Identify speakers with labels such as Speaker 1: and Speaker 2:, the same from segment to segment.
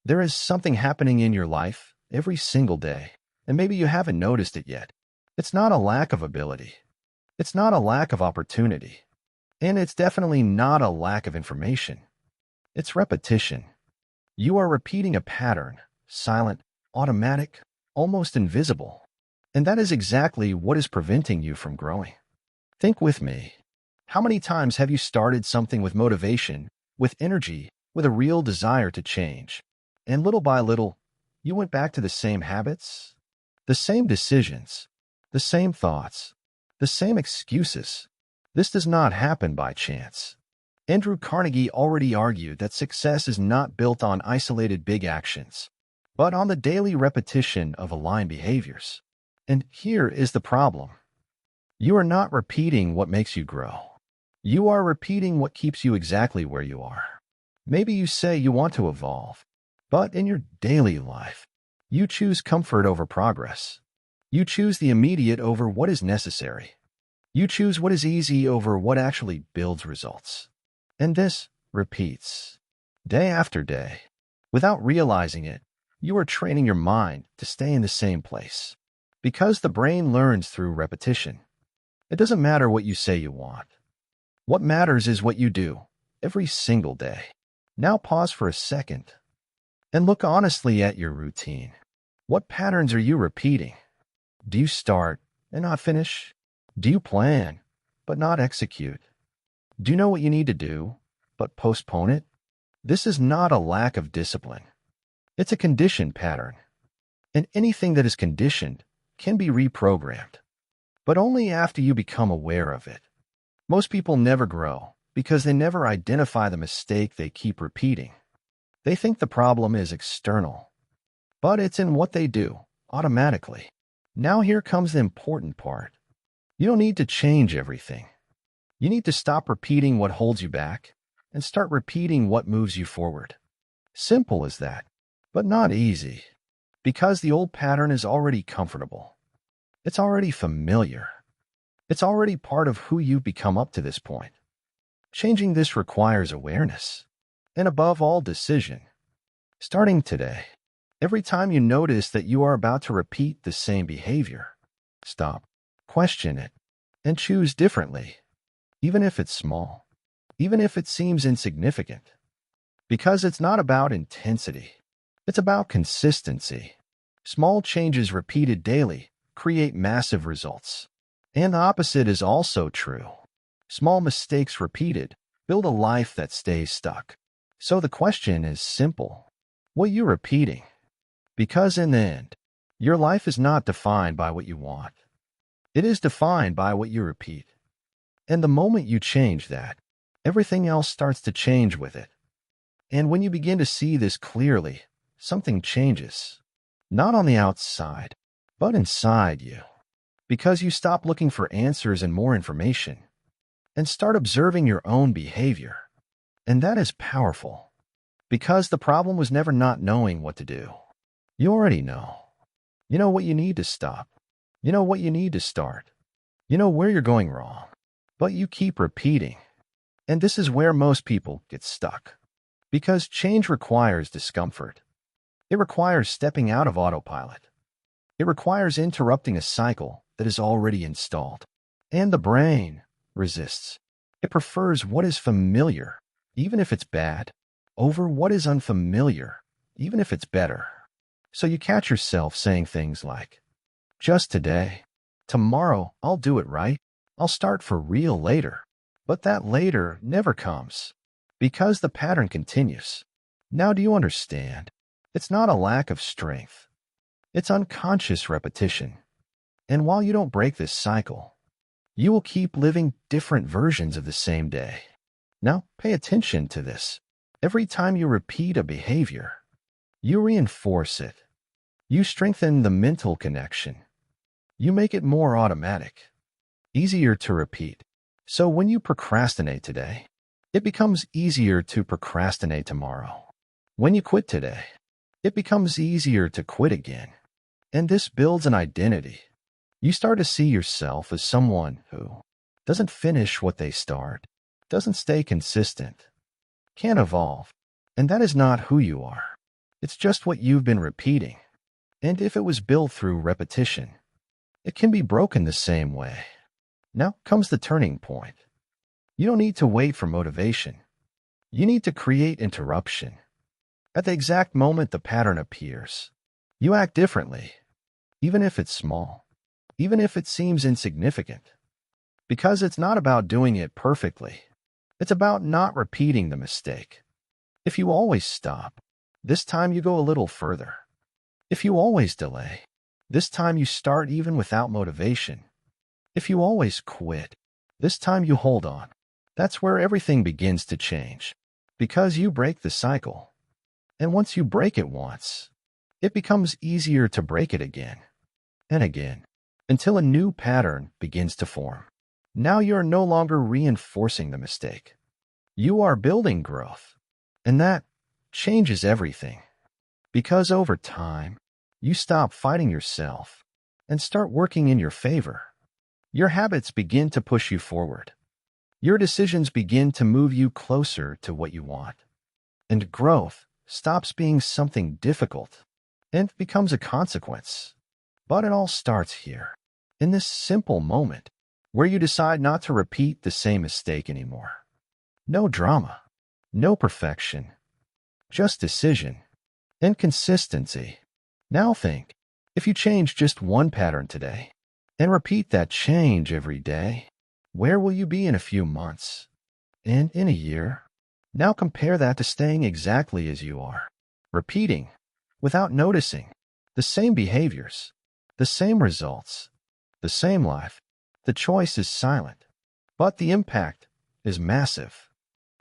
Speaker 1: There is something happening in your life every single day, and maybe you haven't noticed it yet. It's not a lack of ability. It's not a lack of opportunity. And it's definitely not a lack of information. It's repetition. You are repeating a pattern, silent, automatic, almost invisible. And that is exactly what is preventing you from growing. Think with me. How many times have you started something with motivation, with energy, with a real desire to change? And little by little, you went back to the same habits, the same decisions, the same thoughts, the same excuses. This does not happen by chance. Andrew Carnegie already argued that success is not built on isolated big actions, but on the daily repetition of aligned behaviors. And here is the problem. You are not repeating what makes you grow. You are repeating what keeps you exactly where you are. Maybe you say you want to evolve, but in your daily life, you choose comfort over progress. You choose the immediate over what is necessary. You choose what is easy over what actually builds results. And this repeats, day after day. Without realizing it, you are training your mind to stay in the same place. Because the brain learns through repetition. It doesn't matter what you say you want. What matters is what you do, every single day. Now pause for a second and look honestly at your routine. What patterns are you repeating? Do you start and not finish? Do you plan but not execute? Do you know what you need to do but postpone it? This is not a lack of discipline. It's a conditioned pattern. And anything that is conditioned can be reprogrammed, but only after you become aware of it. Most people never grow because they never identify the mistake they keep repeating. They think the problem is external, but it's in what they do, automatically. Now here comes the important part. You don't need to change everything. You need to stop repeating what holds you back and start repeating what moves you forward. Simple as that, but not easy, because the old pattern is already comfortable. It's already familiar. It's already part of who you've become up to this point. Changing this requires awareness, and above all, decision. Starting today, every time you notice that you are about to repeat the same behavior, stop, question it, and choose differently, even if it's small, even if it seems insignificant. Because it's not about intensity. It's about consistency. Small changes repeated daily create massive results. And the opposite is also true. Small mistakes repeated build a life that stays stuck. So the question is simple. What are you repeating? Because in the end, your life is not defined by what you want. It is defined by what you repeat. And the moment you change that, everything else starts to change with it. And when you begin to see this clearly, something changes. Not on the outside, but inside you. Because you stop looking for answers and more information, and start observing your own behavior. And that is powerful. Because the problem was never not knowing what to do. You already know. You know what you need to stop. You know what you need to start. You know where you're going wrong. But you keep repeating. And this is where most people get stuck. Because change requires discomfort. It requires stepping out of autopilot. It requires interrupting a cycle that is already installed. And the brain resists. It prefers what is familiar, even if it's bad, over what is unfamiliar, even if it's better. So you catch yourself saying things like, just today, tomorrow I'll do it right, I'll start for real later. But that later never comes, because the pattern continues. Now do you understand? It's not a lack of strength. It's unconscious repetition. And while you don't break this cycle, you will keep living different versions of the same day. Now, pay attention to this. Every time you repeat a behavior, you reinforce it. You strengthen the mental connection. You make it more automatic, easier to repeat. So when you procrastinate today, it becomes easier to procrastinate tomorrow. When you quit today, it becomes easier to quit again. And this builds an identity. You start to see yourself as someone who doesn't finish what they start, doesn't stay consistent, can't evolve, and that is not who you are. It's just what you've been repeating. And if it was built through repetition, it can be broken the same way. Now comes the turning point. You don't need to wait for motivation. You need to create interruption. At the exact moment the pattern appears, you act differently, even if it's small, even if it seems insignificant. Because it's not about doing it perfectly. It's about not repeating the mistake. If you always stop, this time you go a little further. If you always delay, this time you start even without motivation. If you always quit, this time you hold on. That's where everything begins to change. Because you break the cycle. And once you break it once, it becomes easier to break it again and again until a new pattern begins to form. Now you're no longer reinforcing the mistake. You are building growth. And that changes everything. Because over time, you stop fighting yourself and start working in your favor. Your habits begin to push you forward. Your decisions begin to move you closer to what you want. And growth stops being something difficult and becomes a consequence. But it all starts here, in this simple moment, where you decide not to repeat the same mistake anymore. No drama, no perfection, just decision and consistency. Now think, if you change just one pattern today and repeat that change every day, where will you be in a few months? And in a year? Now compare that to staying exactly as you are, repeating, without noticing, the same behaviors, the same results, the same life. The choice is silent, but the impact is massive.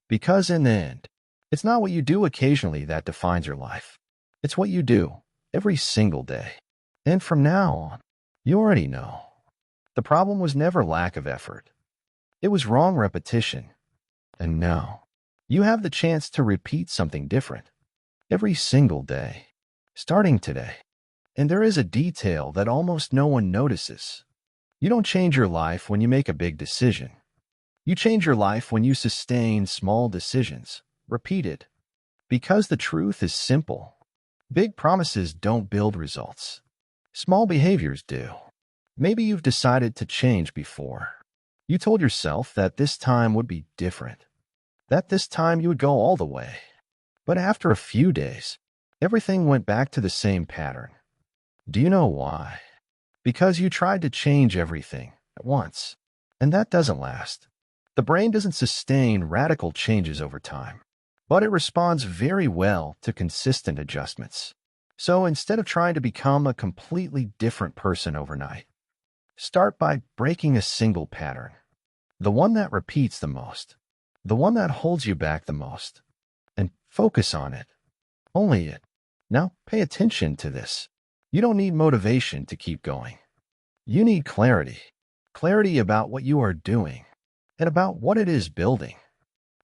Speaker 1: Because in the end, it's not what you do occasionally that defines your life. It's what you do every single day. And from now on, you already know. The problem was never lack of effort. It was wrong repetition. And now, you have the chance to repeat something different every single day, starting today. And there is a detail that almost no one notices. You don't change your life when you make a big decision. You change your life when you sustain small decisions, repeated. Because the truth is simple. Big promises don't build results. Small behaviors do. Maybe you've decided to change before. You told yourself that this time would be different, that this time you would go all the way. But after a few days, everything went back to the same pattern. Do you know why? Because you tried to change everything at once, and that doesn't last. The brain doesn't sustain radical changes over time, but it responds very well to consistent adjustments. So instead of trying to become a completely different person overnight, start by breaking a single pattern, the one that repeats the most, the one that holds you back the most, and focus on it, only it. Now pay attention to this. You don't need motivation to keep going. You need clarity. Clarity about what you are doing and about what it is building.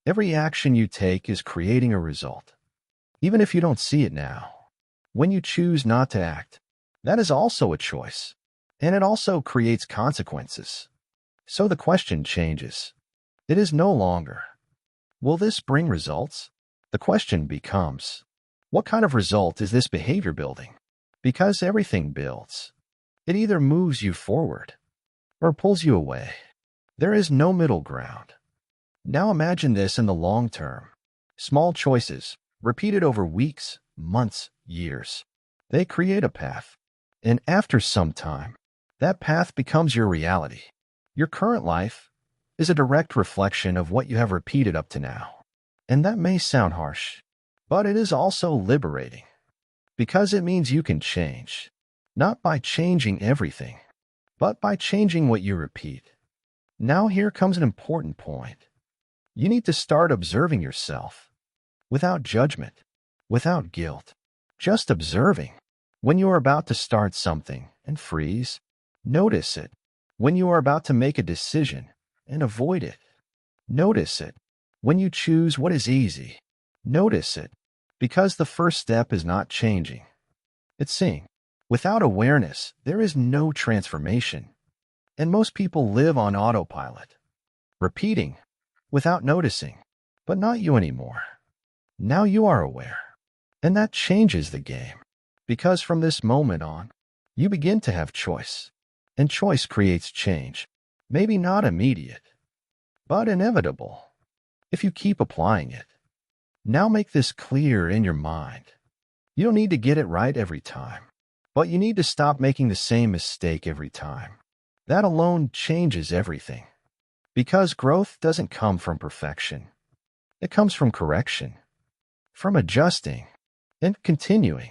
Speaker 1: Every action you take is creating a result, even if you don't see it now. When you choose not to act, that is also a choice, and it also creates consequences. So the question changes. It is no longer, will this bring results? The question becomes, what kind of result is this behavior building? Because everything builds. It either moves you forward or pulls you away. There is no middle ground. Now imagine this in the long term. Small choices, repeated over weeks, months, years. They create a path. And after some time, that path becomes your reality. Your current life is a direct reflection of what you have repeated up to now. And that may sound harsh, but it is also liberating. Because it means you can change, not by changing everything, but by changing what you repeat. Now here comes an important point. You need to start observing yourself, without judgment, without guilt, just observing. When you are about to start something and freeze, notice it. When you are about to make a decision and avoid it, notice it. When you choose what is easy, notice it. Because the first step is not changing. It's seeing. Without awareness, there is no transformation. And most people live on autopilot, repeating, without noticing. But not you anymore. Now you are aware. And that changes the game. Because from this moment on, you begin to have choice. And choice creates change. Maybe not immediate, but inevitable, if you keep applying it. Now make this clear in your mind. You don't need to get it right every time, but you need to stop making the same mistake every time. That alone changes everything. Because growth doesn't come from perfection. It comes from correction, from adjusting and continuing,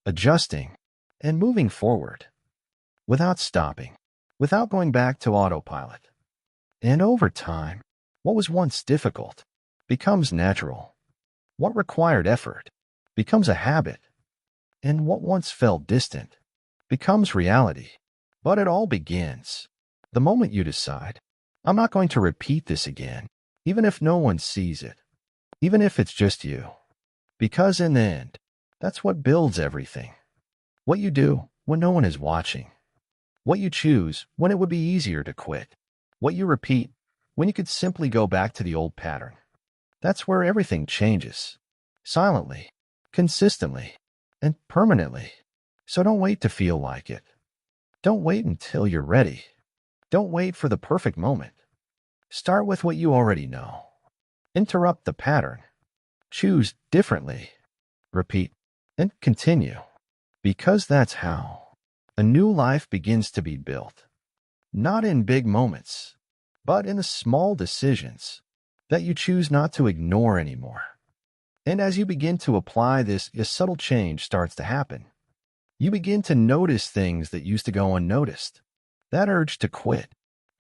Speaker 1: adjusting and moving forward, without stopping, without going back to autopilot. And over time, what was once difficult becomes natural. What required effort becomes a habit. And what once felt distant becomes reality. But it all begins the moment you decide, I'm not going to repeat this again, even if no one sees it, even if it's just you. Because in the end, that's what builds everything. What you do when no one is watching. What you choose when it would be easier to quit. What you repeat when you could simply go back to the old pattern. That's where everything changes. Silently, consistently, and permanently. So don't wait to feel like it. Don't wait until you're ready. Don't wait for the perfect moment. Start with what you already know. Interrupt the pattern. Choose differently. Repeat and continue. Because that's how a new life begins to be built. Not in big moments, but in the small decisions that you choose not to ignore anymore. And as you begin to apply this, a subtle change starts to happen. You begin to notice things that used to go unnoticed. That urge to quit,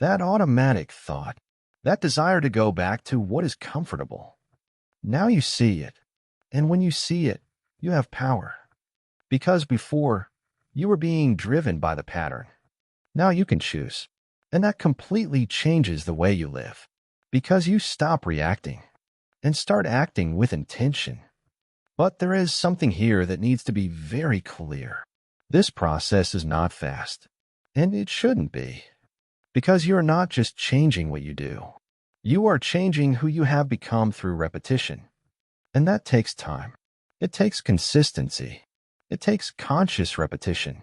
Speaker 1: that automatic thought, that desire to go back to what is comfortable. Now you see it. And when you see it, you have power. Because before, you were being driven by the pattern. Now you can choose. And that completely changes the way you live. Because you stop reacting and start acting with intention. But there is something here that needs to be very clear. This process is not fast, and it shouldn't be. Because you're not just changing what you do. You are changing who you have become through repetition. And that takes time. It takes consistency. It takes conscious repetition.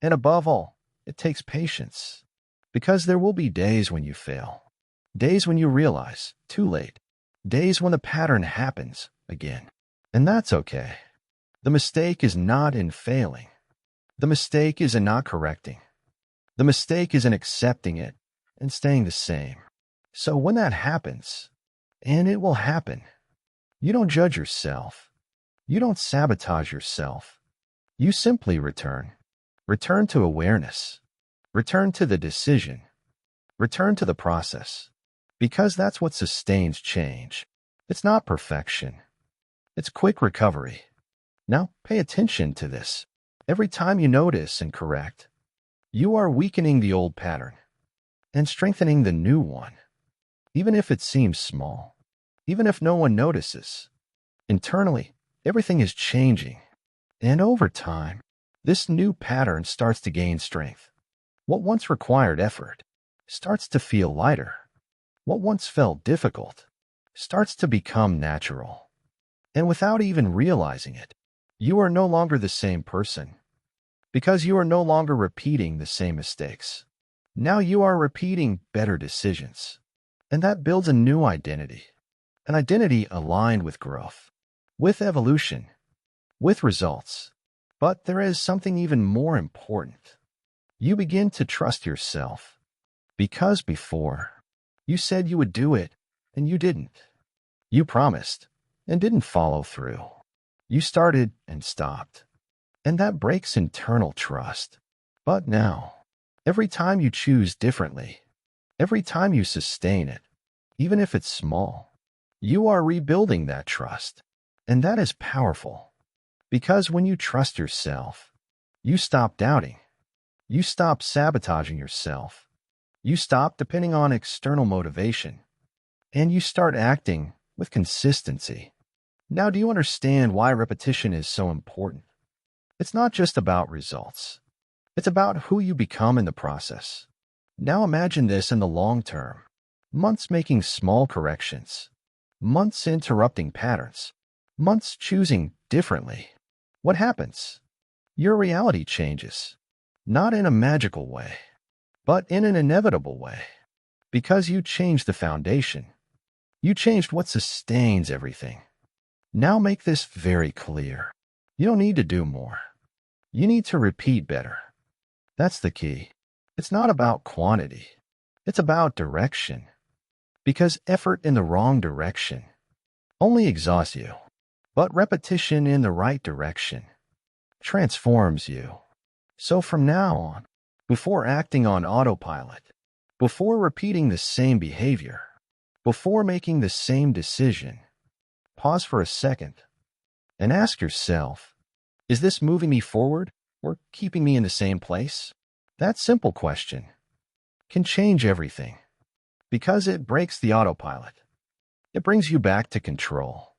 Speaker 1: And above all, it takes patience. Because there will be days when you fail. Days when you realize, too late. Days when the pattern happens again. And that's okay. The mistake is not in failing. The mistake is in not correcting. The mistake is in accepting it and staying the same. So when that happens, and it will happen, you don't judge yourself. You don't sabotage yourself. You simply return. Return to awareness. Return to the decision. Return to the process. Because that's what sustains change. It's not perfection. It's quick recovery. Now, pay attention to this. Every time you notice and correct, you are weakening the old pattern and strengthening the new one. Even if it seems small, even if no one notices, internally, everything is changing. And over time, this new pattern starts to gain strength. What once required effort starts to feel lighter. What once felt difficult starts to become natural. And without even realizing it, you are no longer the same person. Because you are no longer repeating the same mistakes. Now you are repeating better decisions. And that builds a new identity. An identity aligned with growth, with evolution, with results. But there is something even more important. You begin to trust yourself. Because before, you said you would do it, and you didn't. You promised, and didn't follow through. You started and stopped. And that breaks internal trust. But now, every time you choose differently, every time you sustain it, even if it's small, you are rebuilding that trust. And that is powerful. Because when you trust yourself, you stop doubting. You stop sabotaging yourself. You stop depending on external motivation. And you start acting with consistency. Now, do you understand why repetition is so important? It's not just about results. It's about who you become in the process. Now imagine this in the long term. Months making small corrections. Months interrupting patterns. months choosing differently, what happens? Your reality changes. Not in a magical way, but in an inevitable way. Because you changed the foundation. You changed what sustains everything. Now make this very clear. You don't need to do more. You need to repeat better. That's the key. It's not about quantity. It's about direction. Because effort in the wrong direction only exhausts you. But repetition in the right direction transforms you. So from now on, before acting on autopilot, before repeating the same behavior, before making the same decision, pause for a second and ask yourself, is this moving me forward or keeping me in the same place? That simple question can change everything because it breaks the autopilot. It brings you back to control.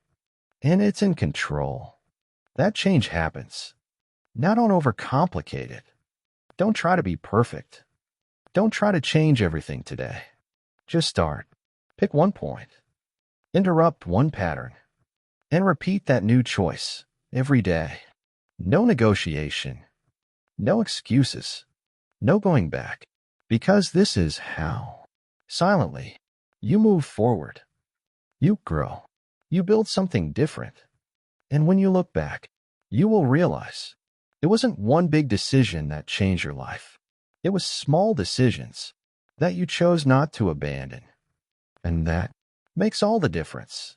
Speaker 1: And it's in control. That change happens. Now don't overcomplicate it. Don't try to be perfect. Don't try to change everything today. Just start. Pick one point. Interrupt one pattern. And repeat that new choice every day. No negotiation. No excuses. No going back. Because this is how, silently, you move forward. You grow. You build something different. And when you look back, you will realize it wasn't one big decision that changed your life. It was small decisions that you chose not to abandon. And that makes all the difference.